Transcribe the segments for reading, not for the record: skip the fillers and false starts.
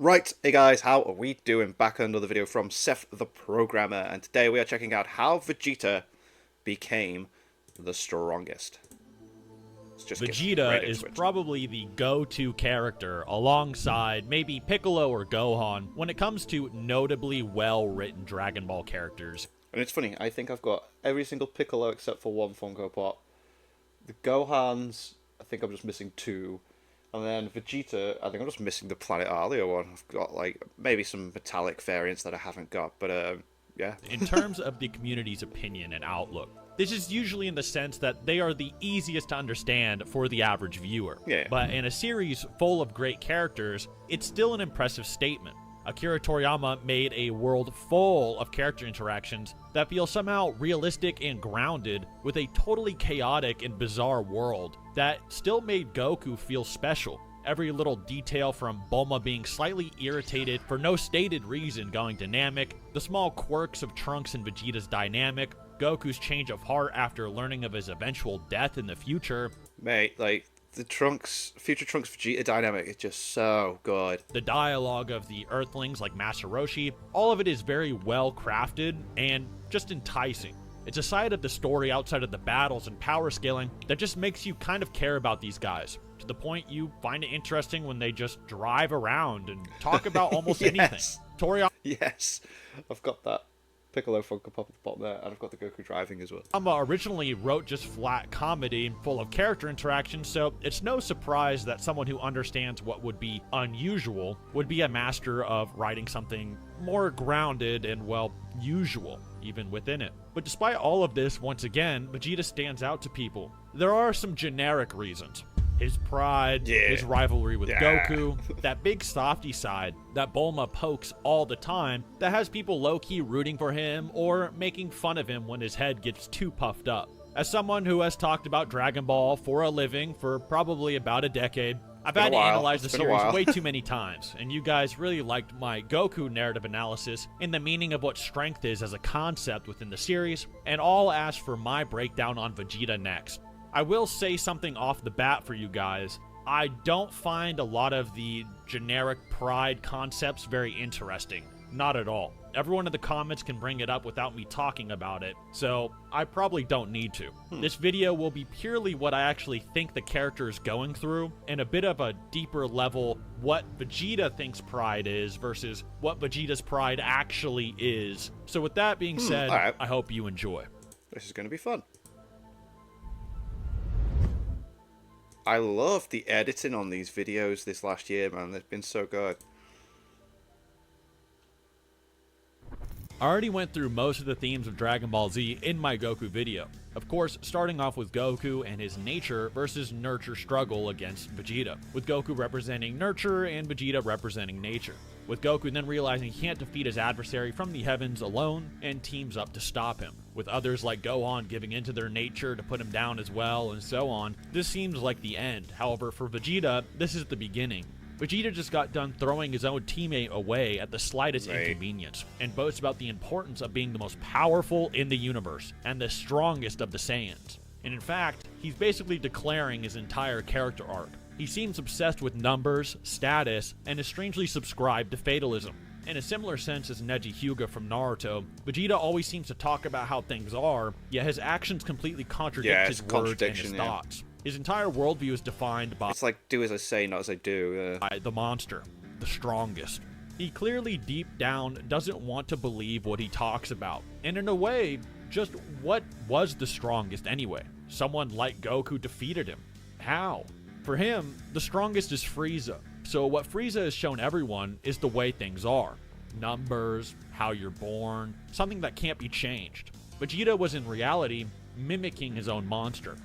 Right, hey guys, how are we doing? Back another video from Seth the Programmer, and today we are checking out how Vegeta became the strongest. Let's just get right Vegeta is into it. probably the go-to character alongside maybe Piccolo or Gohan when it comes to notably well-written Dragon Ball characters. And it's funny, I think I've got every single Piccolo except for one Funko Pop. The Gohans, I think I'm just missing two. And then Vegeta, I think I'm just missing the Planet Alia one. I've got like maybe some metallic variants that I haven't got, but yeah. In terms of the community's opinion and outlook, this is usually in the sense that they are the easiest to understand for the average viewer. Yeah. But in a series full of great characters, it's still an impressive statement. Akira Toriyama made a world full of character interactions that feel somehow realistic and grounded with a totally chaotic and bizarre world that still made Goku feel special. Every little detail from Bulma being slightly irritated for no stated reason going dynamic, the small quirks of Trunks and Vegeta's dynamic, Goku's change of heart after learning of his eventual death in the future. Mate, like, the future Trunks Vegeta dynamic is just so good. The dialogue of the Earthlings like Master Roshi, all of it is very well crafted and just enticing. It's a side of the story outside of the battles and power scaling that just makes you kind of care about these guys, to the point you find it interesting when they just drive around and talk about almost Yes. anything. Toriyama Yes, I've got that Piccolo Funko Pop at the bottom there, and I've got the Goku driving as well. originally wrote just flat comedy full of character interactions, so it's no surprise that someone who understands what would be unusual would be a master of writing something more grounded and, well, usual, even within it. But despite all of this, once again, Vegeta stands out to people. There are some generic reasons. His pride, his rivalry with Goku, that big softy side that Bulma pokes all the time that has people low-key rooting for him or making fun of him when his head gets too puffed up. As someone who has talked about Dragon Ball for a living for probably about a decade, I've had to analyze the series way too many times, and you guys really liked my Goku narrative analysis in the meaning of what strength is as a concept within the series, and all asked for my breakdown on Vegeta next. I will say something off the bat for you guys. I don't find a lot of the generic pride concepts very interesting. Not at all. Everyone in the comments can bring it up without me talking about it, so I probably don't need to. This video will be purely what I actually think the character is going through, and a bit of a deeper level what Vegeta thinks pride is versus what Vegeta's pride actually is. So with that being said, right. I hope you enjoy. This is going to be fun. I love the editing on these videos this last year, man. They've been so good. I already went through most of the themes of Dragon Ball Z in my Goku video. Of course, starting off with Goku and his nature versus nurture struggle against Vegeta, with Goku representing nurture and Vegeta representing nature. With Goku then realizing he can't defeat his adversary from the heavens alone and teams up to stop him, with others like Gohan giving into their nature to put him down as well, and so on. This seems like the end. However, for Vegeta, this is the beginning. Vegeta just got done throwing his own teammate away at the slightest inconvenience, and boasts about the importance of being the most powerful in the universe, and the strongest of the Saiyans. And in fact, he's basically declaring his entire character arc. He seems obsessed with numbers, status, and is strangely subscribed to fatalism. In a similar sense as Neji Hyuga from Naruto, Vegeta always seems to talk about how things are, yet his actions completely contradict his words and his thoughts. His entire worldview is defined by It's like do as I say, not as I do. the monster, the strongest. He clearly deep down doesn't want to believe what he talks about. And in a way, just what was the strongest anyway? Someone like Goku defeated him. How? For him, the strongest is Frieza. So what Frieza has shown everyone is the way things are. Numbers, how you're born, something that can't be changed. Vegeta was in reality mimicking his own monster.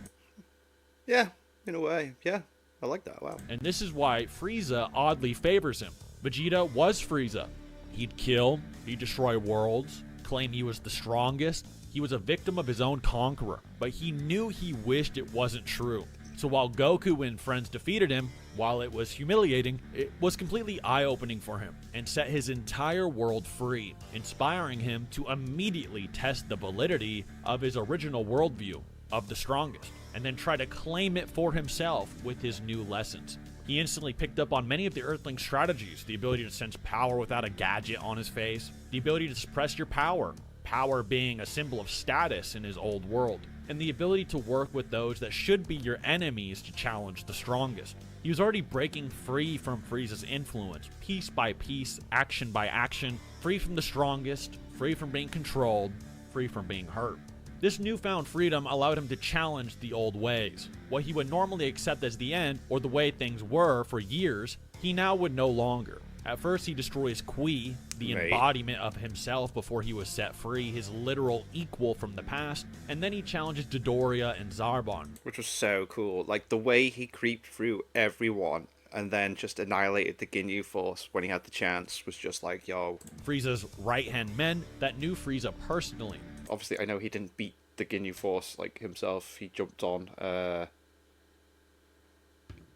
Yeah, in a way. Yeah, I like that. Wow. And this is why Frieza oddly favors him. Vegeta was Frieza. He'd kill, he'd destroy worlds, claim he was the strongest. He was a victim of his own conqueror, but he knew he wished it wasn't true. So while Goku and friends defeated him, while it was humiliating, it was completely eye-opening for him and set his entire world free, inspiring him to immediately test the validity of his original worldview of the strongest, and then try to claim it for himself with his new lessons. He instantly picked up on many of the Earthling strategies, the ability to sense power without a gadget on his face, the ability to suppress your power, power being a symbol of status in his old world, and the ability to work with those that should be your enemies to challenge the strongest. He was already breaking free from Frieza's influence, piece by piece, action by action, free from the strongest, free from being controlled, free from being hurt. This newfound freedom allowed him to challenge the old ways. What he would normally accept as the end, or the way things were for years, he now would no longer. At first, he destroys Kui, the embodiment of himself before he was set free, his literal equal from the past, and then he challenges Dodoria and Zarbon. Which was so cool. Like, the way he creeped through everyone and then just annihilated the Ginyu Force when he had the chance was just like, yo. Frieza's right-hand men that knew Frieza personally. Obviously, I know he didn't beat the Ginyu Force, like, himself. He jumped on,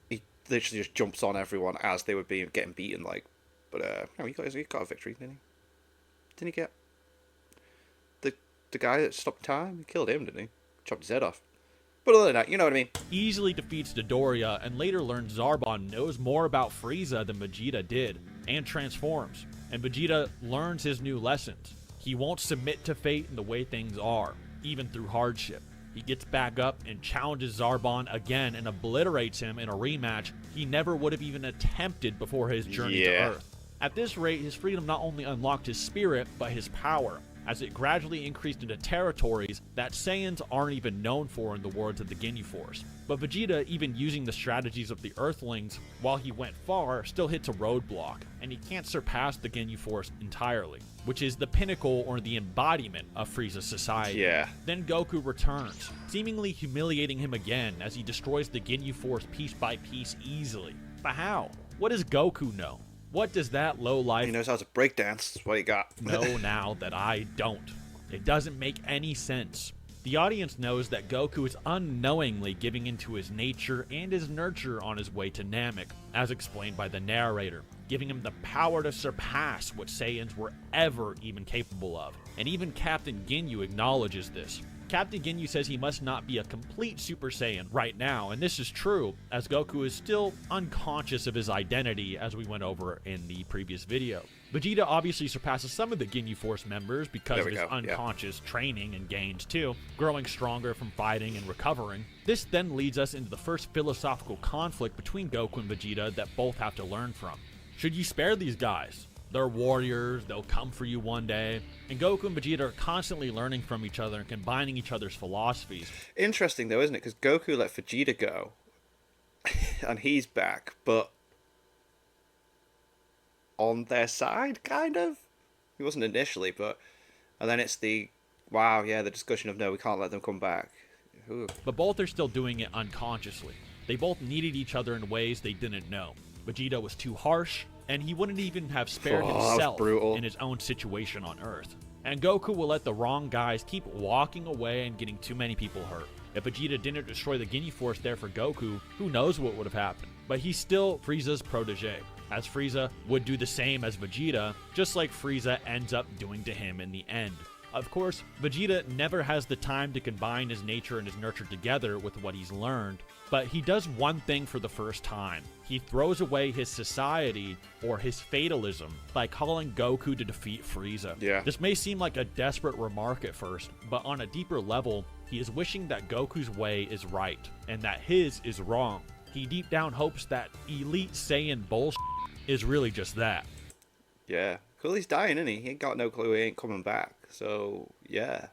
he literally just jumps on everyone as they were getting beaten, like. But, no, he got a victory, didn't he? Didn't he get... The guy that stopped time? He killed him, didn't he? Chopped his head off. But other than that, you know what I mean? Easily defeats Dodoria, and later learns Zarbon knows more about Frieza than Vegeta did, and transforms. And Vegeta learns his new lessons. He won't submit to fate in the way things are, even through hardship. He gets back up and challenges Zarbon again and obliterates him in a rematch he never would have even attempted before his journey to Earth. At this rate, his freedom not only unlocked his spirit, but his power, as it gradually increased into territories that Saiyans aren't even known for in the words of the Ginyu Force. But Vegeta, even using the strategies of the Earthlings, while he went far, still hits a roadblock, and he can't surpass the Ginyu Force entirely, which is the pinnacle or the embodiment of Frieza's society. Then Goku returns, seemingly humiliating him again as he destroys the Ginyu Force piece by piece easily. But how? What does Goku know? What does that lowlife... He knows how to breakdance. That's what he got. know now that I don't. It doesn't make any sense. The audience knows that Goku is unknowingly giving into his nature and his nurture on his way to Namek, as explained by the narrator, giving him the power to surpass what Saiyans were ever even capable of. And even Captain Ginyu acknowledges this. Captain Ginyu says he must not be a complete Super Saiyan right now, and this is true, as Goku is still unconscious of his identity, as we went over in the previous video. Vegeta obviously surpasses some of the Ginyu Force members because of his unconscious training and gains too, growing stronger from fighting and recovering. This then leads us into the first philosophical conflict between Goku and Vegeta that both have to learn from. Should you spare these guys? They're warriors, they'll come for you one day. And Goku and Vegeta are constantly learning from each other and combining each other's philosophies. Interesting though, isn't it? Because Goku let Vegeta go, and he's back, but on their side, kind of? He wasn't initially, but... And then it's the, wow, yeah, the discussion of, no, we can't let them come back. Ooh. But both are still doing it unconsciously. They both needed each other in ways they didn't know. Vegeta was too harsh, and he wouldn't even have spared himself in his own situation on Earth. And Goku will let the wrong guys keep walking away and getting too many people hurt. If Vegeta didn't destroy the Ginyu Force there for Goku, who knows what would have happened. But he's still Frieza's protege, as Frieza would do the same as Vegeta, just like Frieza ends up doing to him in the end. Of course, Vegeta never has the time to combine his nature and his nurture together with what he's learned, but he does one thing for the first time. He throws away his society, or his fatalism, by calling Goku to defeat Frieza. This may seem like a desperate remark at first, but on a deeper level, he is wishing that Goku's way is right, and that his is wrong. He deep down hopes that Elite Saiyan bullshit is really just that. Yeah. Cool, he's dying, isn't he? He ain't got no clue he ain't coming back. So, yeah.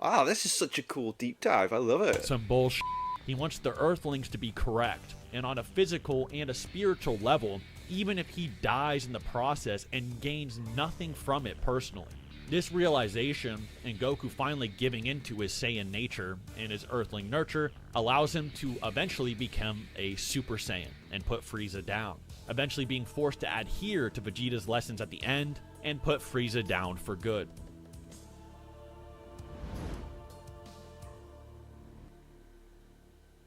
Ah, this is such a cool deep dive. I love it. Some bullshit. He wants the Earthlings to be correct, and on a physical and a spiritual level, even if he dies in the process and gains nothing from it personally. This realization, and Goku finally giving into his Saiyan nature and his Earthling nurture, allows him to eventually become a Super Saiyan and put Frieza down, eventually being forced to adhere to Vegeta's lessons at the end and put Frieza down for good.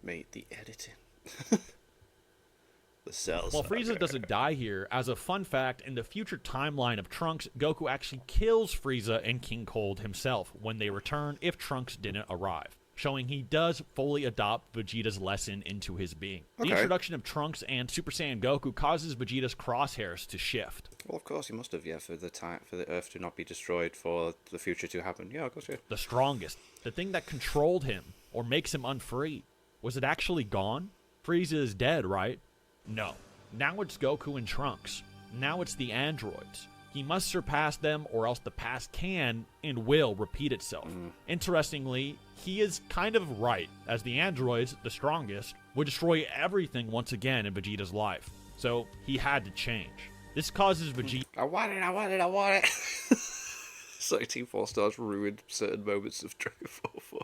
Mate, the editing. The cells. Well, Frieza doesn't die here. As a fun fact, in the future timeline of Trunks, Goku actually kills Frieza and King Cold himself when they return if Trunks didn't arrive. showing he does fully adopt Vegeta's lesson into his being. The introduction of Trunks and Super Saiyan Goku causes Vegeta's crosshairs to shift. Well, of course he must have, yeah, for the Earth to not be destroyed, for the future to happen. Yeah, of course, yeah. The strongest, the thing that controlled him or makes him unfree, was it actually gone? Frieza is dead, right? No. Now it's Goku and Trunks. Now it's the androids. He must surpass them, or else the past can and will repeat itself. Interestingly, he is kind of right, as the androids, the strongest, would destroy everything once again in Vegeta's life. So he had to change. This causes Vegeta... I want it! It's like Team 4 Stars ruined certain moments of Dragon Ball for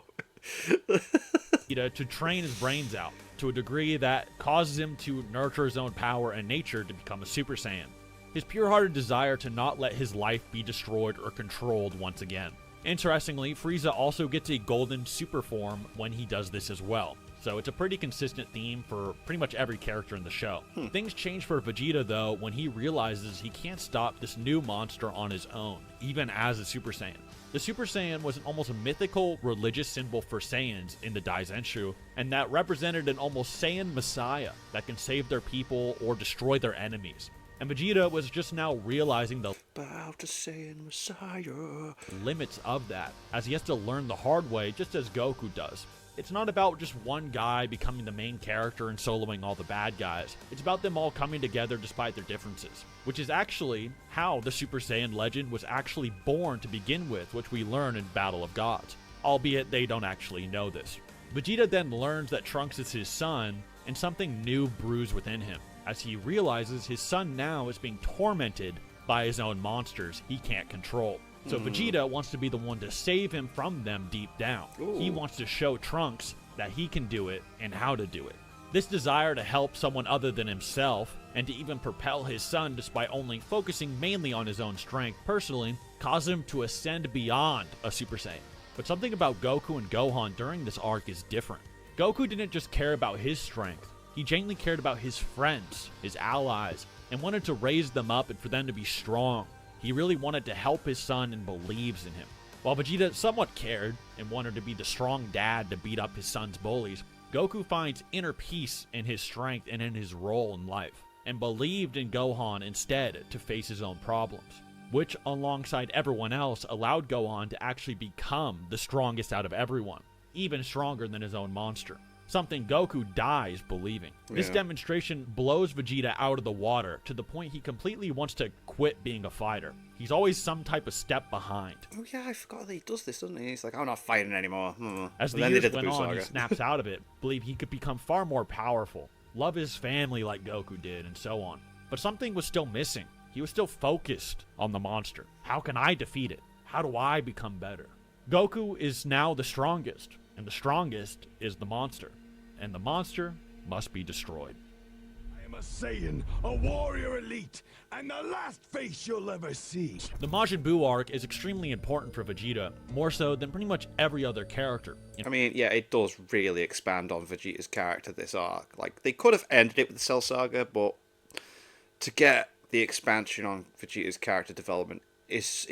to train his brains out to a degree that causes him to nurture his own power and nature to become a Super Saiyan. His pure-hearted desire to not let his life be destroyed or controlled once again. Interestingly, Frieza also gets a golden super form when he does this as well. So it's a pretty consistent theme for pretty much every character in the show. Things change for Vegeta though when he realizes he can't stop this new monster on his own, even as a Super Saiyan. The Super Saiyan was an almost mythical religious symbol for Saiyans in the Daizenshu, and that represented an almost Saiyan messiah that can save their people or destroy their enemies. And Vegeta was just now realizing the limits of that, as he has to learn the hard way just as Goku does. It's not about just one guy becoming the main character and soloing all the bad guys. It's about them all coming together despite their differences, which is actually how the Super Saiyan legend was actually born to begin with, which we learn in Battle of Gods, albeit they don't actually know this. Vegeta then learns that Trunks is his son, and something new brews within him, as he realizes his son now is being tormented by his own monsters he can't control. So Vegeta wants to be the one to save him from them deep down. He wants to show Trunks that he can do it and how to do it. This desire to help someone other than himself, and to even propel his son despite only focusing mainly on his own strength personally, caused him to ascend beyond a Super Saiyan. But something about Goku and Gohan during this arc is different. Goku didn't just care about his strength. He genuinely cared about his friends, his allies, and wanted to raise them up and for them to be strong. He really wanted to help his son and believes in him. While Vegeta somewhat cared and wanted to be the strong dad to beat up his son's bullies, Goku finds inner peace in his strength and in his role in life, and believed in Gohan instead to face his own problems, which alongside everyone else allowed Gohan to actually become the strongest out of everyone, even stronger than his own monster. Something Goku dies believing. This demonstration blows Vegeta out of the water to the point he completely wants to quit being a fighter. He's always some type of step behind. Oh yeah, I forgot that he does this, doesn't he? He's like, I'm not fighting anymore. As the years went on, he snaps out of it, believe he could become far more powerful, love his family like Goku did, and so on. But something was still missing. He was still focused on the monster. How can I defeat it? How do I become better? Goku is now the strongest, and the strongest is the monster, and the monster must be destroyed. I am a Saiyan, a warrior elite, and the last face you'll ever see. The Majin Buu arc is extremely important for Vegeta, more so than pretty much every other character. I mean, yeah, it does really expand on Vegeta's character, this arc. Like, they could have ended it with the Cell Saga, but to get the expansion on Vegeta's character development, it's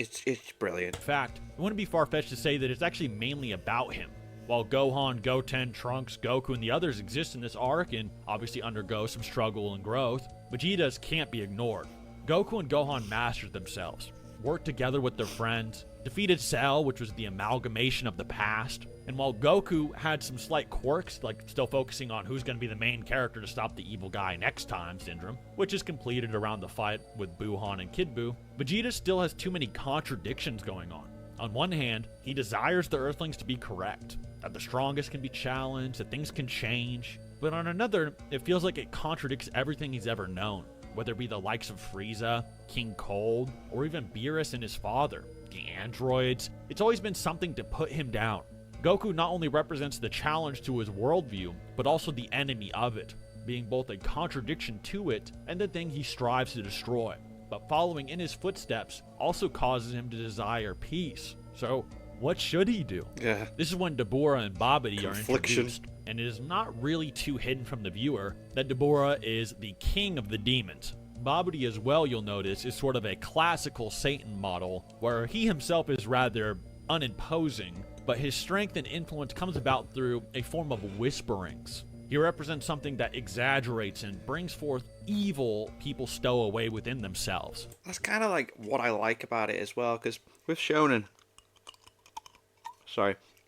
brilliant. In fact, it wouldn't be far-fetched to say that it's actually mainly about him. While Gohan, Goten, Trunks, Goku, and the others exist in this arc and obviously undergo some struggle and growth, Vegeta's can't be ignored. Goku and Gohan mastered themselves, worked together with their friends, defeated Cell, which was the amalgamation of the past, and while Goku had some slight quirks, like still focusing on who's going to be the main character to stop the evil guy next time syndrome, which is completed around the fight with Buuhan and Kid Buu, Vegeta still has too many contradictions going on. On one hand, he desires the Earthlings to be correct, that the strongest can be challenged, that things can change. But on another, it feels like it contradicts everything he's ever known, whether it be the likes of Frieza, King Cold, or even Beerus and his father, the androids. It's always been something to put him down. Goku not only represents the challenge to his worldview, but also the enemy of it, being both a contradiction to it and the thing he strives to destroy. But following in his footsteps also causes him to desire peace. So, what should he do? Yeah. This is when Dabura and Babidi are introduced, and it is not really too hidden from the viewer that Dabura is the king of the demons. Babidi as well, you'll notice, is sort of a classical Satan model, where he himself is rather unimposing, but his strength and influence comes about through a form of whisperings. He represents something that exaggerates and brings forth evil people stow away within themselves. That's kind of like what I like about it as well, because with shonen,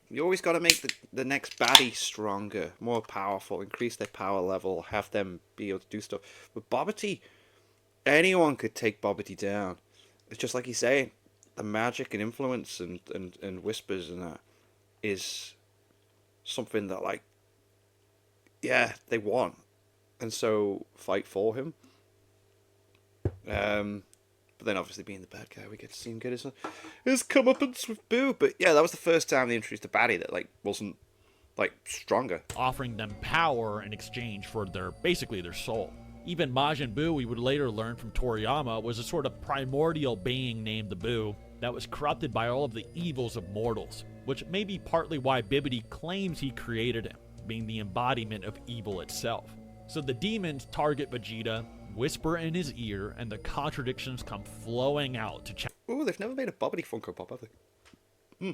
you always got to make the next baddie stronger, more powerful, increase their power level, have them be able to do stuff. With Bobbity, anyone could take Bobbity down. It's just like he's saying, the magic and influence and whispers and that is something that, like, yeah, they want. And so fight for him. But then obviously being the bad guy, we get to see him get his comeuppance with Boo. But yeah, that was the first time they introduced a baddie that, like, wasn't, like, stronger. Offering them power in exchange for basically their soul. Even Majin Buu, we would later learn from Toriyama, was a sort of primordial being named the Buu that was corrupted by all of the evils of mortals, which may be partly why Bibbidi claims he created him, being the embodiment of evil itself. So the demons target Vegeta, whisper in his ear, and the contradictions come flowing out to Ooh, they've never made a Bobbity Funko Pop, have they?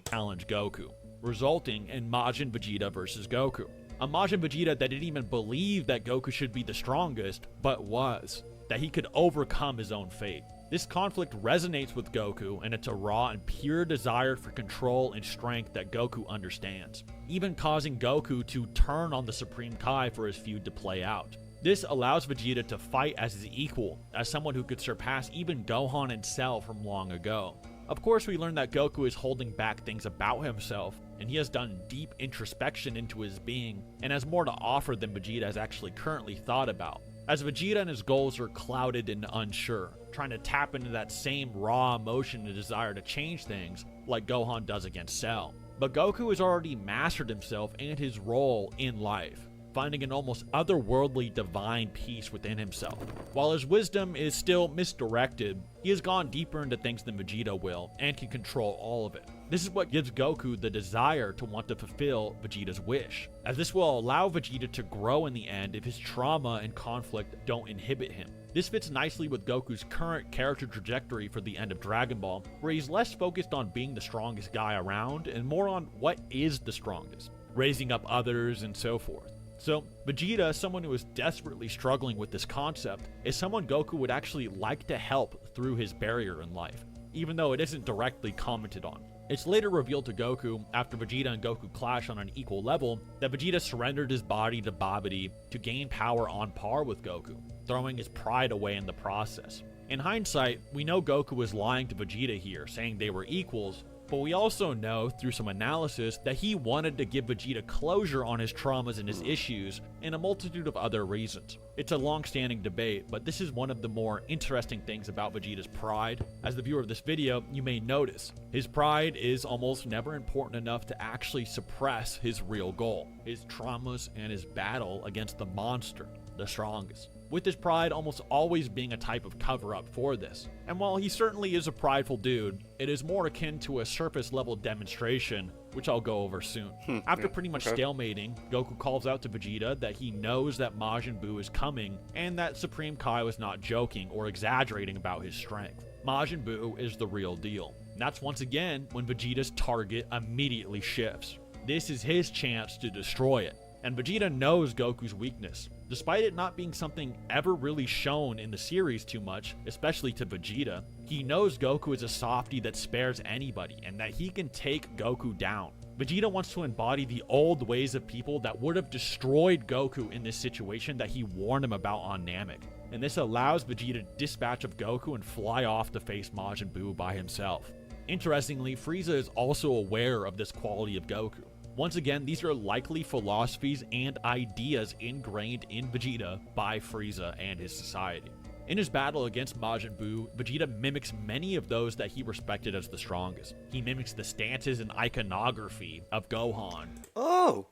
challenge Goku, resulting in Majin Vegeta versus Goku. A Majin Vegeta that didn't even believe that Goku should be the strongest, but was, that he could overcome his own fate. This conflict resonates with Goku, and it's a raw and pure desire for control and strength that Goku understands, even causing Goku to turn on the Supreme Kai for his feud to play out. This allows Vegeta to fight as his equal, as someone who could surpass even Gohan and Cell from long ago. Of course, we learn that Goku is holding back things about himself, and he has done deep introspection into his being, and has more to offer than Vegeta has actually currently thought about. As Vegeta and his goals are clouded and unsure, trying to tap into that same raw emotion and desire to change things, like Gohan does against Cell. But Goku has already mastered himself and his role in life, finding an almost otherworldly divine peace within himself. While his wisdom is still misdirected, he has gone deeper into things than Vegeta will, and can control all of it. This is what gives Goku the desire to want to fulfill Vegeta's wish, as this will allow Vegeta to grow in the end if his trauma and conflict don't inhibit him. This fits nicely with Goku's current character trajectory for the end of Dragon Ball, where he's less focused on being the strongest guy around, and more on what is the strongest, raising up others and so forth. So, Vegeta, someone who is desperately struggling with this concept, is someone Goku would actually like to help through his barrier in life, even though it isn't directly commented on. It's later revealed to Goku, after Vegeta and Goku clash on an equal level, that Vegeta surrendered his body to Babidi to gain power on par with Goku, throwing his pride away in the process. In hindsight, we know Goku was lying to Vegeta here, saying they were equals, but we also know, through some analysis, that he wanted to give Vegeta closure on his traumas and his issues, and a multitude of other reasons. It's a long-standing debate, but this is one of the more interesting things about Vegeta's pride. As the viewer of this video, you may notice, his pride is almost never important enough to actually suppress his real goal, his traumas and his battle against the monster, the strongest, with his pride almost always being a type of cover-up for this. And while he certainly is a prideful dude, it is more akin to a surface-level demonstration, which I'll go over soon. After pretty much stalemating, Goku calls out to Vegeta that he knows that Majin Buu is coming, and that Supreme Kai was not joking or exaggerating about his strength. Majin Buu is the real deal. And that's once again when Vegeta's target immediately shifts. This is his chance to destroy it. And Vegeta knows Goku's weakness. Despite it not being something ever really shown in the series too much, especially to Vegeta, he knows Goku is a softie that spares anybody, and that he can take Goku down. Vegeta wants to embody the old ways of people that would have destroyed Goku in this situation that he warned him about on Namek. And this allows Vegeta to dispatch of Goku and fly off to face Majin Buu by himself. Interestingly, Frieza is also aware of this quality of Goku. Once again, these are likely philosophies and ideas ingrained in Vegeta by Frieza and his society. In his battle against Majin Buu, Vegeta mimics many of those that he respected as the strongest. He mimics the stances and iconography of Gohan. Oh,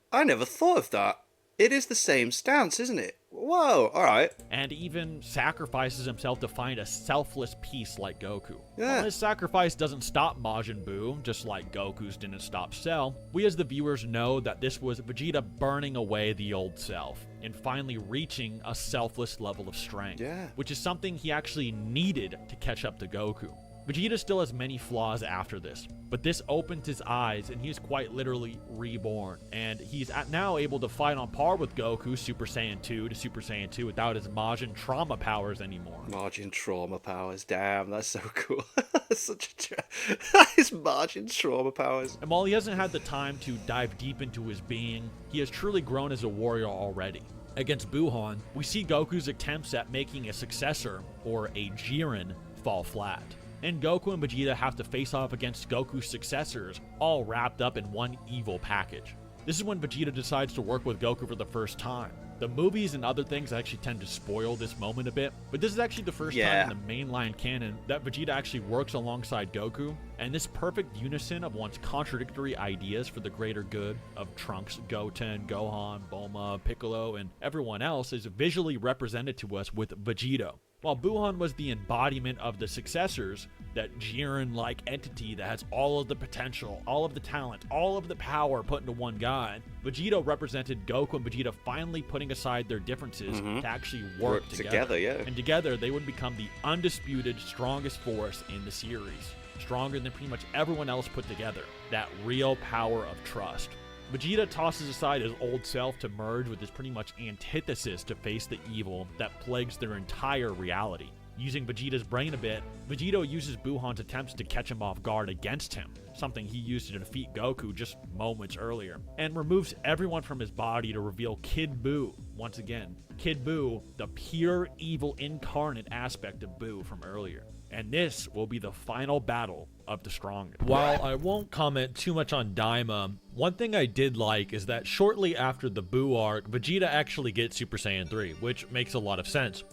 I never thought of that. It is the same stance, isn't it? Whoa, alright. And even sacrifices himself to find a selfless peace like Goku. Yeah. While his sacrifice doesn't stop Majin Buu, just like Goku's didn't stop Cell, we as the viewers know that this was Vegeta burning away the old self, and finally reaching a selfless level of strength. Yeah. Which is something he actually needed to catch up to Goku. Vegeta still has many flaws after this, but this opens his eyes and he is quite literally reborn, and he's now able to fight on par with Goku Super Saiyan 2 to Super Saiyan 2 without his Majin trauma powers anymore. Majin trauma powers, damn, that's so cool. That's such a his Majin trauma powers. And while he hasn't had the time to dive deep into his being, he has truly grown as a warrior already. Against Buhan, we see Goku's attempts at making a successor, or a Jiren, fall flat. And Goku and Vegeta have to face off against Goku's successors, all wrapped up in one evil package. This is when Vegeta decides to work with Goku for the first time. The movies and other things actually tend to spoil this moment a bit, but this is actually the first time in the mainline canon that Vegeta actually works alongside Goku, and this perfect unison of one's contradictory ideas for the greater good of Trunks, Goten, Gohan, Bulma, Piccolo, and everyone else is visually represented to us with Vegeta. While Buhan was the embodiment of the successors, that Jiren-like entity that has all of the potential, all of the talent, all of the power put into one guy, Vegeta represented Goku and Vegeta finally putting aside their differences to actually work together. And together, they would become the undisputed strongest force in the series. Stronger than pretty much everyone else put together. That real power of trust. Vegeta tosses aside his old self to merge with his pretty much antithesis to face the evil that plagues their entire reality. Using Vegeta's brain a bit, Vegeta uses Buhan's attempts to catch him off guard against him, something he used to defeat Goku just moments earlier, and removes everyone from his body to reveal Kid Buu once again. Kid Buu, the pure evil incarnate aspect of Buu from earlier. And this will be the final battle of the strongest. While I won't comment too much on Daima, one thing I did like is that shortly after the Buu arc, Vegeta actually gets Super Saiyan 3, which makes a lot of sense.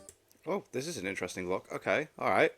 Oh, this is an interesting look. Okay, alright.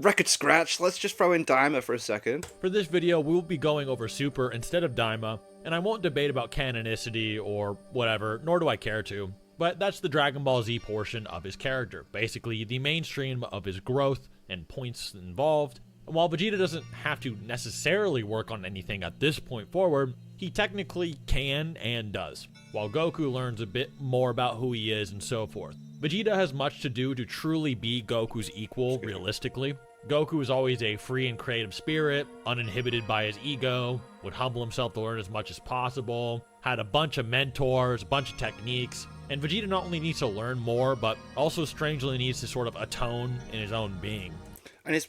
Record scratch, let's just throw in Daima for a second. For this video, we will be going over Super instead of Daima, and I won't debate about canonicity or whatever, nor do I care to. But that's the Dragon Ball Z portion of his character, basically the mainstream of his growth and points involved. And while Vegeta doesn't have to necessarily work on anything at this point forward, he technically can and does, while Goku learns a bit more about who he is and so forth. Vegeta has much to do to truly be Goku's equal, realistically. Goku is always a free and creative spirit, uninhibited by his ego, would humble himself to learn as much as possible, had a bunch of mentors, a bunch of techniques, and Vegeta not only needs to learn more, but also strangely needs to sort of atone in his own being. And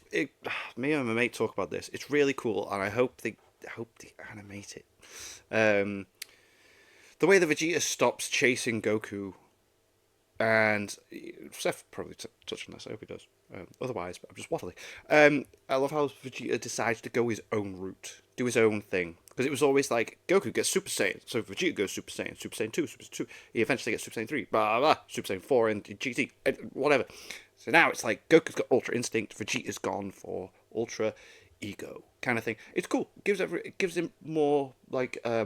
me and my mate talk about this. It's really cool, and I hope they animate it. The way that Vegeta stops chasing Goku, and Seth probably touched on this. I hope he does. Otherwise, I'm just waffling. I love how Vegeta decides to go his own route, do his own thing. Because it was always like, Goku gets Super Saiyan, so Vegeta goes Super Saiyan 2, Super Saiyan 2. He eventually gets Super Saiyan 3, blah, blah, blah, Super Saiyan 4, and GT, whatever. So now it's like, Goku's got Ultra Instinct, Vegeta's gone for Ultra Ego, kind of thing. It's cool. It gives him more,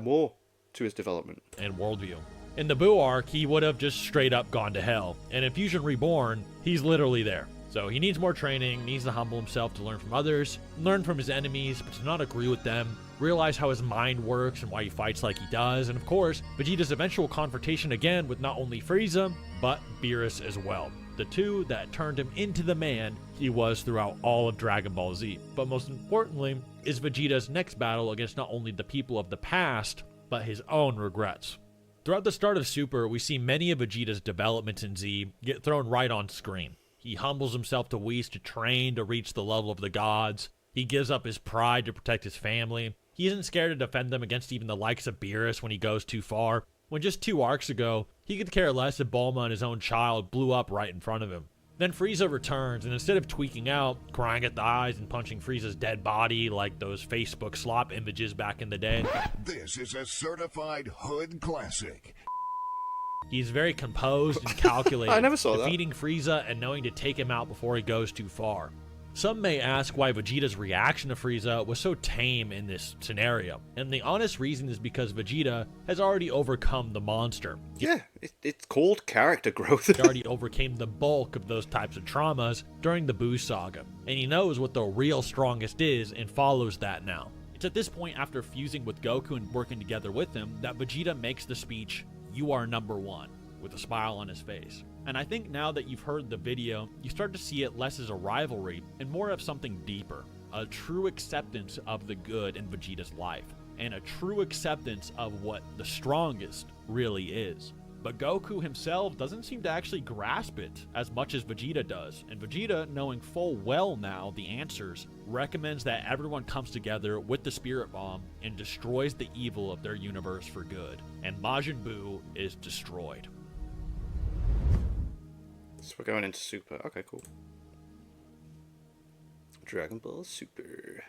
more to his development. And worldview. In the Buu arc, he would have just straight up gone to hell. And in Fusion Reborn, he's literally there. So he needs more training, needs to humble himself to learn from others, learn from his enemies, but to not agree with them, realize how his mind works and why he fights like he does, and of course, Vegeta's eventual confrontation again with not only Frieza, but Beerus as well. The two that turned him into the man he was throughout all of Dragon Ball Z. But most importantly, is Vegeta's next battle against not only the people of the past, but his own regrets. Throughout the start of Super, we see many of Vegeta's developments in Z get thrown right on screen. He humbles himself to Whis to train to reach the level of the gods. He gives up his pride to protect his family. He isn't scared to defend them against even the likes of Beerus when he goes too far, when just 2 arcs ago, he could care less if Bulma and his own child blew up right in front of him. Then Frieza returns, and instead of tweaking out, crying at the eyes and punching Frieza's dead body like those Facebook slop images back in the day, This is a certified hood classic. he's very composed and calculated, I never saw that. defeating Frieza and knowing to take him out before he goes too far. Some may ask why Vegeta's reaction to Frieza was so tame in this scenario, and the honest reason is because Vegeta has already overcome the monster. Yeah, it's called character growth. He already overcame the bulk of those types of traumas during the Buu saga, and he knows what the real strongest is and follows that now. It's at this point, after fusing with Goku and working together with him, that Vegeta makes the speech, "You are number one," with a smile on his face. And I think now that you've heard the video, you start to see it less as a rivalry and more of something deeper. A true acceptance of the good in Vegeta's life, and a true acceptance of what the strongest really is. But Goku himself doesn't seem to actually grasp it as much as Vegeta does, and Vegeta, knowing full well now the answers, recommends that everyone comes together with the Spirit Bomb and destroys the evil of their universe for good. And Majin Buu is destroyed. So we're going into Super. Okay, cool. Dragon Ball Super.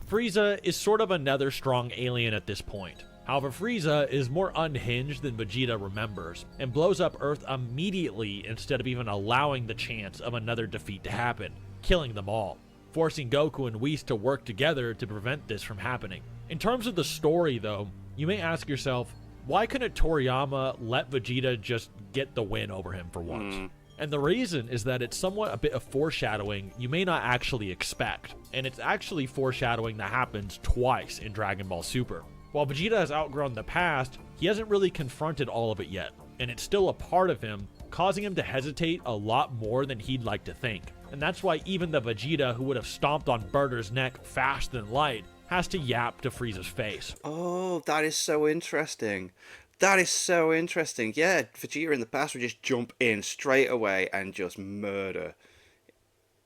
Frieza is sort of another strong alien at this point. However, Frieza is more unhinged than Vegeta remembers, and blows up Earth immediately instead of even allowing the chance of another defeat to happen, killing them all, forcing Goku and Whis to work together to prevent this from happening. In terms of the story though, you may ask yourself, why couldn't Toriyama let Vegeta just get the win over him for once? And the reason is that it's somewhat a bit of foreshadowing you may not actually expect, and it's actually foreshadowing that happens twice in Dragon Ball Super. While Vegeta has outgrown the past, he hasn't really confronted all of it yet, and it's still a part of him, causing him to hesitate a lot more than he'd like to think. And that's why even the Vegeta who would have stomped on Burter's neck fast and light has to yap to Frieza's face. Oh, that is so interesting. That is so interesting. Yeah, Vegeta in the past would just jump in straight away and just murder.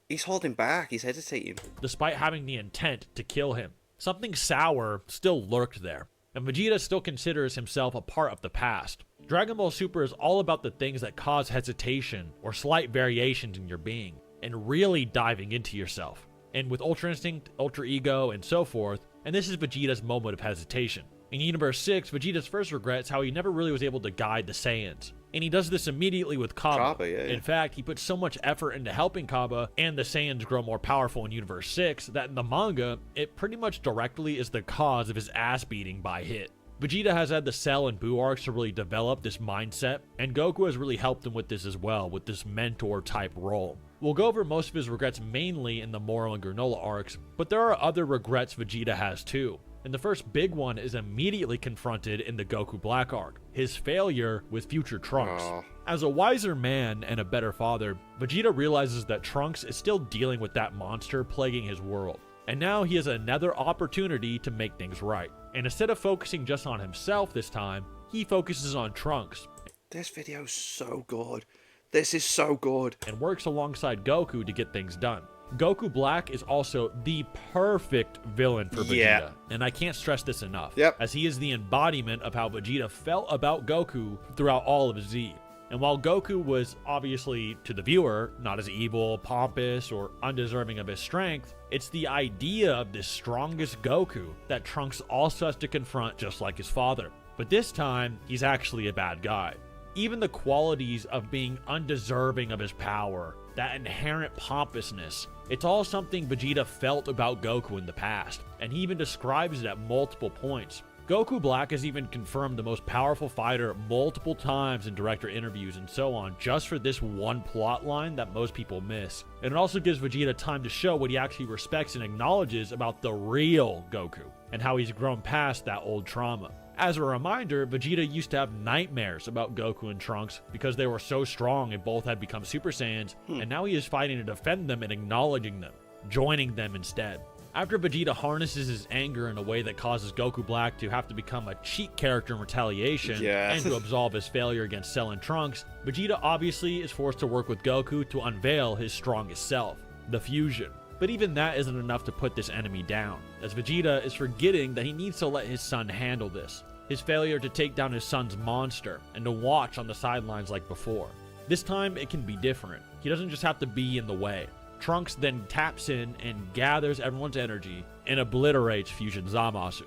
He's holding back, he's hesitating. Despite having the intent to kill him, something sour still lurked there, and Vegeta still considers himself a part of the past. Dragon Ball Super is all about the things that cause hesitation or slight variations in your being, and really diving into yourself. And with Ultra Instinct, Ultra Ego, and so forth, and this is Vegeta's moment of hesitation. In Universe 6, Vegeta's first regrets how he never really was able to guide the Saiyans. And he does this immediately with Kaba. Yeah. In fact, he puts so much effort into helping Kaba and the Saiyans grow more powerful in Universe 6 that in the manga, it pretty much directly is the cause of his ass beating by Hit. Vegeta has had the Cell and Buu arcs to really develop this mindset, and Goku has really helped him with this as well, with this mentor type role. We'll go over most of his regrets mainly in the Moro and Granola arcs, but there are other regrets Vegeta has too. And the first big one is immediately confronted in the Goku Black arc, his failure with future Trunks. As a wiser man and a better father, Vegeta realizes that Trunks is still dealing with that monster plaguing his world. And now he has another opportunity to make things right. And instead of focusing just on himself this time, he focuses on Trunks. This video's so good. This is so good. And works alongside Goku to get things done. Goku Black is also the perfect villain for Vegeta, and I can't stress this enough, as he is the embodiment of how Vegeta felt about Goku throughout all of Z. And while Goku was obviously, to the viewer, not as evil, pompous, or undeserving of his strength, it's the idea of this strongest Goku that Trunks also has to confront just like his father. But this time, he's actually a bad guy. Even the qualities of being undeserving of his power, that inherent pompousness, it's all something Vegeta felt about Goku in the past, and he even describes it at multiple points. Goku Black has even confirmed the most powerful fighter multiple times in director interviews and so on, just for this one plot line that most people miss. And it also gives Vegeta time to show what he actually respects and acknowledges about the real Goku, and how he's grown past that old trauma. As a reminder, Vegeta used to have nightmares about Goku and Trunks because they were so strong and both had become Super Saiyans, and now he is fighting to defend them and acknowledging them, joining them instead. After Vegeta harnesses his anger in a way that causes Goku Black to have to become a cheat character in retaliation and to absolve his failure against Cell and Trunks, Vegeta obviously is forced to work with Goku to unveil his strongest self, the Fusion. But even that isn't enough to put this enemy down, as Vegeta is forgetting that he needs to let his son handle this. His failure to take down his son's monster, and to watch on the sidelines like before. This time, it can be different. He doesn't just have to be in the way. Trunks then taps in and gathers everyone's energy and obliterates Fusion Zamasu.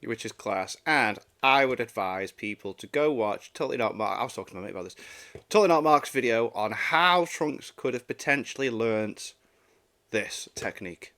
Which is class, and I would advise people to go watch Totally Not Mark. I was talking to my mate about this. Totally Not Mark's video on how Trunks could have potentially learnt this technique.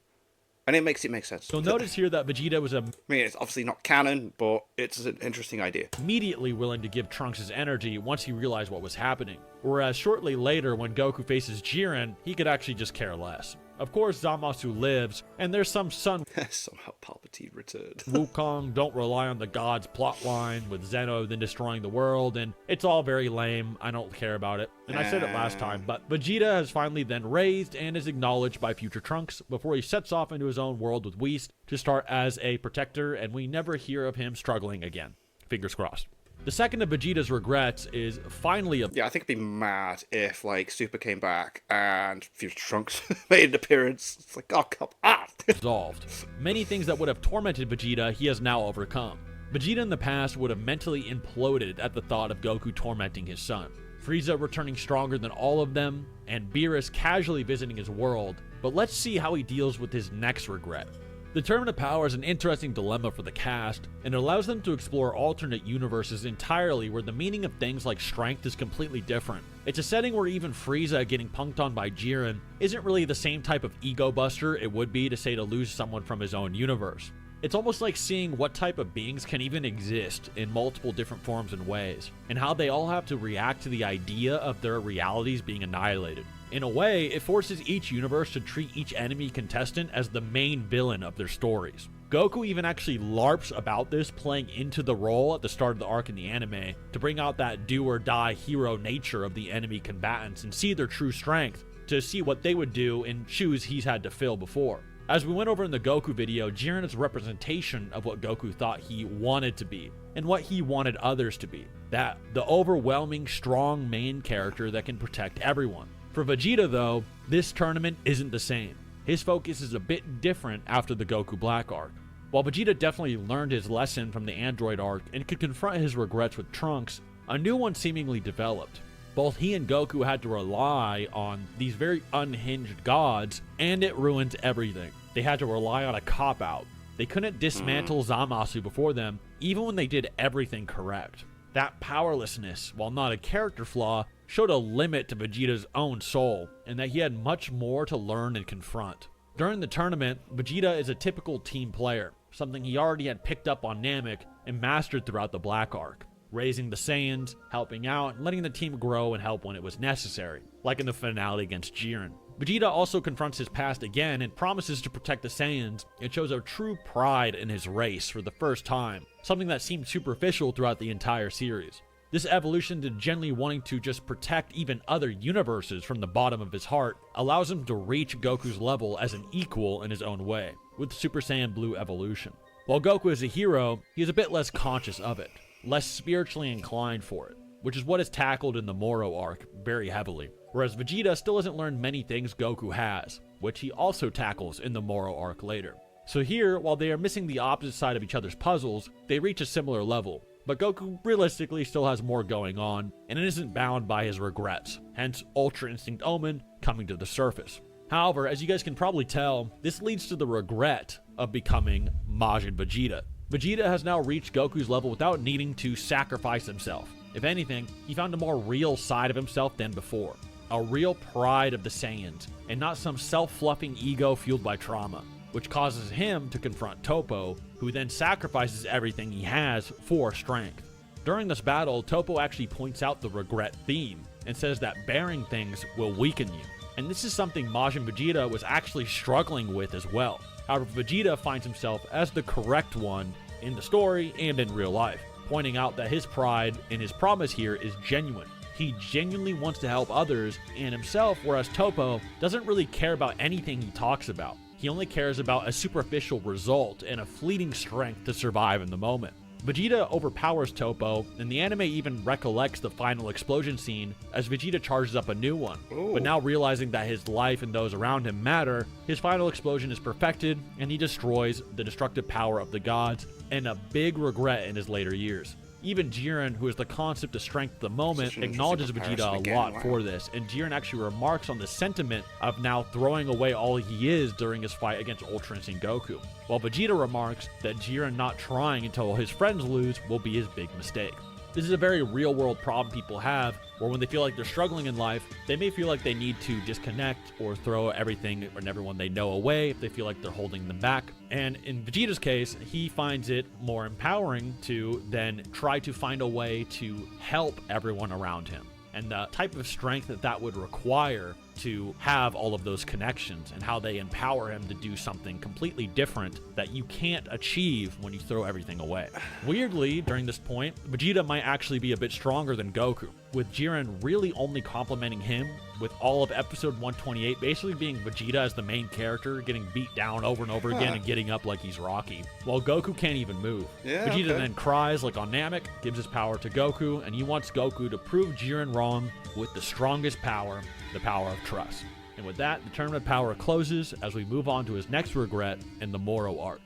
And it makes sense. So notice here that Vegeta was I mean, it's obviously not canon, but it's an interesting idea. Immediately willing to give Trunks his energy once he realized what was happening. whereas shortly later when Goku faces Jiren, he could actually just care less. Of course, Zamasu lives, and there's some Sun Somehow Palpatine returned. Wukong don't rely on the gods plotline with Zeno then destroying the world, and it's all very lame. I don't care about it. And I said it last time, but Vegeta has finally then raised and is acknowledged by future Trunks before he sets off into his own world with Whis to start as a protector, and we never hear of him struggling again. Fingers crossed. The second of Vegeta's regrets is finally Yeah, I think I'd be mad if, like, Super came back and Future Trunks made an appearance. It's like, oh, come on. resolved. Many things that would have tormented Vegeta, he has now overcome. Vegeta in the past would have mentally imploded at the thought of Goku tormenting his son, Frieza returning stronger than all of them, and Beerus casually visiting his world, but let's see how he deals with his next regret. The Tournament of Power is an interesting dilemma for the cast, and it allows them to explore alternate universes entirely where the meaning of things like strength is completely different. It's a setting where even Frieza getting punked on by Jiren isn't really the same type of ego buster it would be to say to lose someone from his own universe. It's almost like seeing what type of beings can even exist in multiple different forms and ways, and how they all have to react to the idea of their realities being annihilated. In a way, it forces each universe to treat each enemy contestant as the main villain of their stories. Goku even actually LARPs about this, playing into the role at the start of the arc in the anime to bring out that do-or-die hero nature of the enemy combatants and see their true strength, to see what they would do in shoes he's had to fill before. As we went over in the Goku video, Jiren is a representation of what Goku thought he wanted to be, and what he wanted others to be. That the overwhelming, strong main character that can protect everyone. For Vegeta though, this tournament isn't the same. His focus is a bit different after the Goku Black arc. While Vegeta definitely learned his lesson from the Android arc and could confront his regrets with Trunks, a new one seemingly developed. Both he and Goku had to rely on these very unhinged gods, and it ruined everything. They had to rely on a cop-out. They couldn't dismantle Zamasu before them, even when they did everything correct. That powerlessness, while not a character flaw, showed a limit to Vegeta's own soul, and that he had much more to learn and confront. During the tournament, Vegeta is a typical team player, something he already had picked up on Namek and mastered throughout the Black arc. Raising the Saiyans, helping out, and letting the team grow and help when it was necessary, like in the finale against Jiren. Vegeta also confronts his past again and promises to protect the Saiyans and shows a true pride in his race for the first time, something that seemed superficial throughout the entire series. This evolution to genuinely wanting to just protect even other universes from the bottom of his heart allows him to reach Goku's level as an equal in his own way, with Super Saiyan Blue evolution. While Goku is a hero, he is a bit less conscious of it, less spiritually inclined for it, which is what is tackled in the Moro arc very heavily, whereas Vegeta still hasn't learned many things Goku has, which he also tackles in the Moro arc later. So here, while they are missing the opposite side of each other's puzzles, they reach a similar level, but Goku realistically still has more going on, and it isn't bound by his regrets, hence Ultra Instinct Omen coming to the surface. However, as you guys can probably tell, this leads to the regret of becoming Majin Vegeta. Vegeta has now reached Goku's level without needing to sacrifice himself. If anything, he found a more real side of himself than before. A real pride of the Saiyans, and not some self-fluffing ego fueled by trauma, which causes him to confront Toppo, who then sacrifices everything he has for strength. During this battle, Toppo actually points out the regret theme, and says that bearing things will weaken you. And this is something Majin Vegeta was actually struggling with as well. However, Vegeta finds himself as the correct one in the story and in real life, pointing out that his pride and his promise here is genuine. He genuinely wants to help others and himself, whereas Toppo doesn't really care about anything he talks about. He only cares about a superficial result and a fleeting strength to survive in the moment. Vegeta overpowers Toppo, and the anime even recollects the final explosion scene as Vegeta charges up a new one. Ooh. But now realizing that his life and those around him matter, his final explosion is perfected, and he destroys the destructive power of the gods, and a big regret in his later years. Even Jiren, who is the concept of strength at the moment, acknowledges Vegeta a lot for this, and Jiren actually remarks on the sentiment of now throwing away all he is during his fight against Ultra Instinct Goku, while Vegeta remarks that Jiren not trying until his friends lose will be his big mistake. This is a very real-world problem people have, where when they feel like they're struggling in life, they may feel like they need to disconnect or throw everything and everyone they know away if they feel like they're holding them back. And in Vegeta's case, he finds it more empowering to then try to find a way to help everyone around him. and the type of strength that would require to have all of those connections, and how they empower him to do something completely different that you can't achieve when you throw everything away. Weirdly, during this point, Vegeta might actually be a bit stronger than Goku, with Jiren really only complimenting him, with all of episode 128 basically being Vegeta as the main character, getting beat down over and over again and getting up like he's Rocky, while Goku can't even move. Vegeta then cries like on Namek, gives his power to Goku, and he wants Goku to prove Jiren wrong with the strongest power, the power of trust. And with that, the tournament power closes as we move on to his next regret in the Moro arc.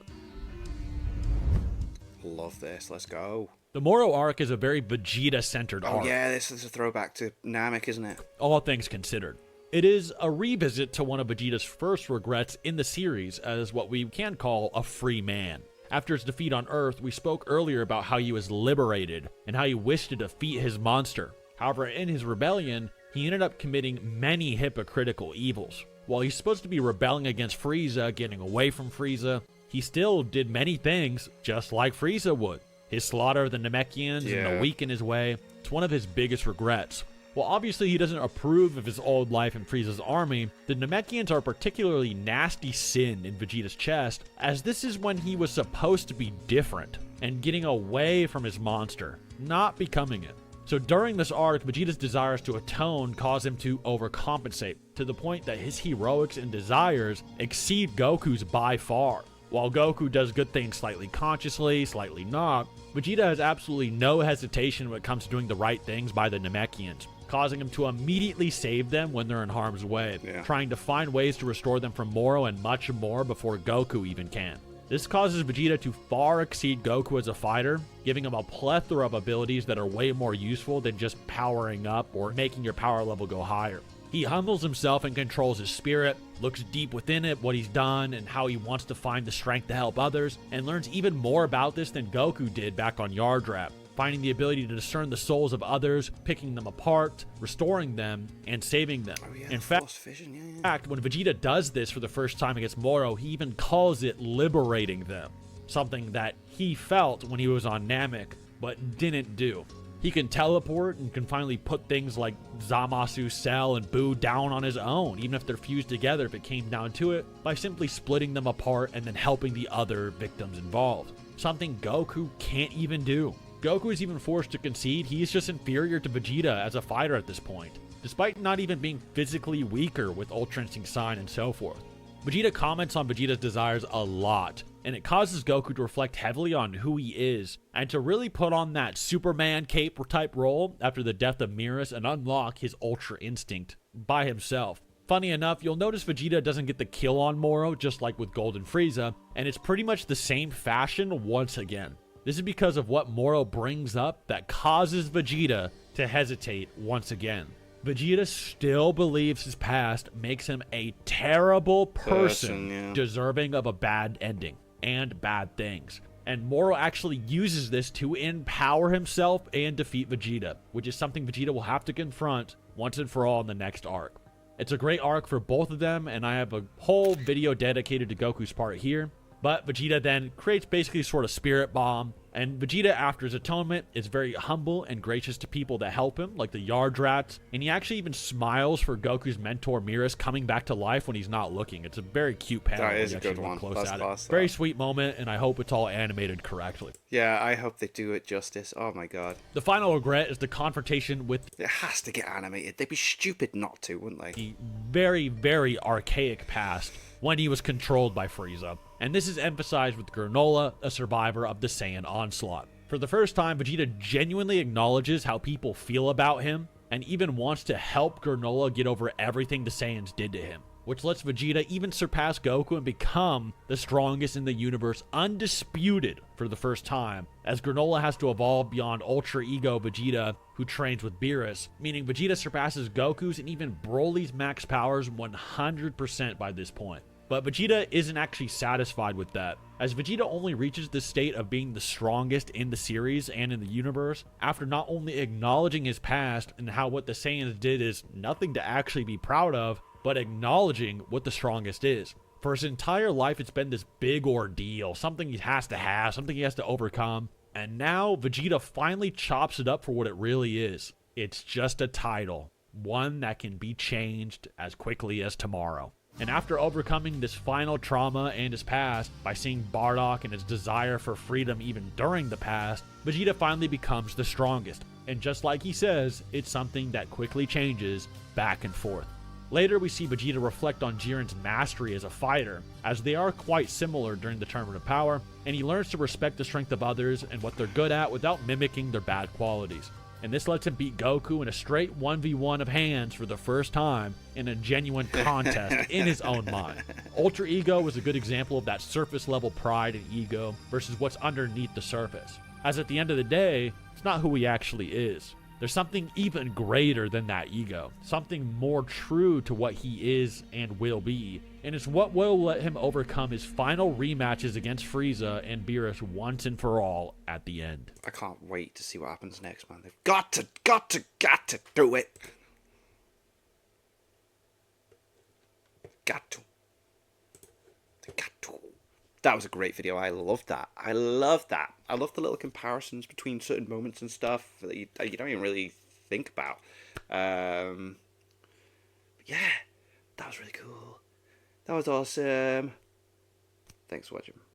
Love this. Let's go. The Moro arc is a very Vegeta-centered arc. Oh yeah, this is a throwback to Namek, isn't it? All things considered. It is a revisit to one of Vegeta's first regrets in the series as what we can call a free man. After his defeat on Earth, we spoke earlier about how he was liberated and how he wished to defeat his monster. However, in his rebellion, he ended up committing many hypocritical evils. While he's supposed to be rebelling against Frieza, getting away from Frieza, he still did many things just like Frieza would. His slaughter of the Namekians and the weak in his way, it's one of his biggest regrets. While obviously he doesn't approve of his old life in Frieza's army, the Namekians are a particularly nasty sin in Vegeta's chest, as this is when he was supposed to be different and getting away from his monster, not becoming it. So during this arc, Vegeta's desires to atone cause him to overcompensate, to the point that his heroics and desires exceed Goku's by far. While Goku does good things slightly consciously, slightly not, Vegeta has absolutely no hesitation when it comes to doing the right things by the Namekians, causing him to immediately save them when they're in harm's way, trying to find ways to restore them from Moro and much more before Goku even can. This causes Vegeta to far exceed Goku as a fighter, giving him a plethora of abilities that are way more useful than just powering up or making your power level go higher. He humbles himself and controls his spirit, looks deep within it, what he's done, and how he wants to find the strength to help others, and learns even more about this than Goku did back on Yardrap, finding the ability to discern the souls of others, picking them apart, restoring them, and saving them. In fact, when Vegeta does this for the first time against Moro, he even calls it liberating them, something that he felt when he was on Namek, but didn't do. He can teleport and can finally put things like Zamasu, Cell, and Buu down on his own, even if they're fused together if it came down to it, by simply splitting them apart and then helping the other victims involved. Something Goku can't even do. Goku is even forced to concede he is just inferior to Vegeta as a fighter at this point, despite not even being physically weaker with Ultra Instinct Sign and so forth. Vegeta comments on Vegeta's desires a lot, and it causes Goku to reflect heavily on who he is, and to really put on that Superman cape type role after the death of Miras and unlock his Ultra Instinct by himself. Funny enough, you'll notice Vegeta doesn't get the kill on Moro, just like with Golden Frieza, and it's pretty much the same fashion once again. This is because of what Moro brings up that causes Vegeta to hesitate once again. Vegeta still believes his past makes him a terrible person, deserving of a bad ending and bad things. And Moro actually uses this to empower himself and defeat Vegeta, which is something Vegeta will have to confront once and for all in the next arc. It's a great arc for both of them, and I have a whole video dedicated to Goku's part here. But Vegeta then creates basically sort of spirit bomb, and Vegeta, after his atonement, is very humble and gracious to people that help him, like the Yardrats, and he actually even smiles for Goku's mentor Miras coming back to life when he's not looking. It's a very cute panel. That is a good one. That's class. Very sweet moment, and I hope it's all animated correctly. Yeah, I hope they do it justice. Oh my god. The final regret is the confrontation with... It has to get animated. They'd be stupid not to, wouldn't they? The very, very archaic past when he was controlled by Frieza. And this is emphasized with Granola, a survivor of the Saiyan onslaught. For the first time, Vegeta genuinely acknowledges how people feel about him, and even wants to help Granola get over everything the Saiyans did to him, which lets Vegeta even surpass Goku and become the strongest in the universe, undisputed for the first time, as Granola has to evolve beyond Ultra Ego Vegeta, who trains with Beerus, meaning Vegeta surpasses Goku's and even Broly's max powers 100% by this point. But Vegeta isn't actually satisfied with that, as Vegeta only reaches the state of being the strongest in the series and in the universe after not only acknowledging his past and how what the Saiyans did is nothing to actually be proud of, but acknowledging what the strongest is. For his entire life, it's been this big ordeal, something he has to have, something he has to overcome, and now Vegeta finally chops it up for what it really is. It's just a title, one that can be changed as quickly as tomorrow. And after overcoming this final trauma and his past, by seeing Bardock and his desire for freedom even during the past, Vegeta finally becomes the strongest. And just like he says, it's something that quickly changes back and forth. Later, we see Vegeta reflect on Jiren's mastery as a fighter, as they are quite similar during the Tournament of Power, and he learns to respect the strength of others and what they're good at without mimicking their bad qualities. And this lets him beat Goku in a straight 1v1 of hands for the first time in a genuine contest in his own mind. Ultra Ego was a good example of that surface level pride and ego versus what's underneath the surface. As at the end of the day, it's not who he actually is. There's something even greater than that ego, something more true to what he is and will be, and it's what will let him overcome his final rematches against Frieza and Beerus once and for all at the end. I can't wait to see what happens next, man. They've got to do it. Got to. They got to. That was a great video. I loved that. I love that. I love the little comparisons between certain moments and stuff that you don't even really think about. Yeah, that was really cool. That was awesome. Thanks for watching.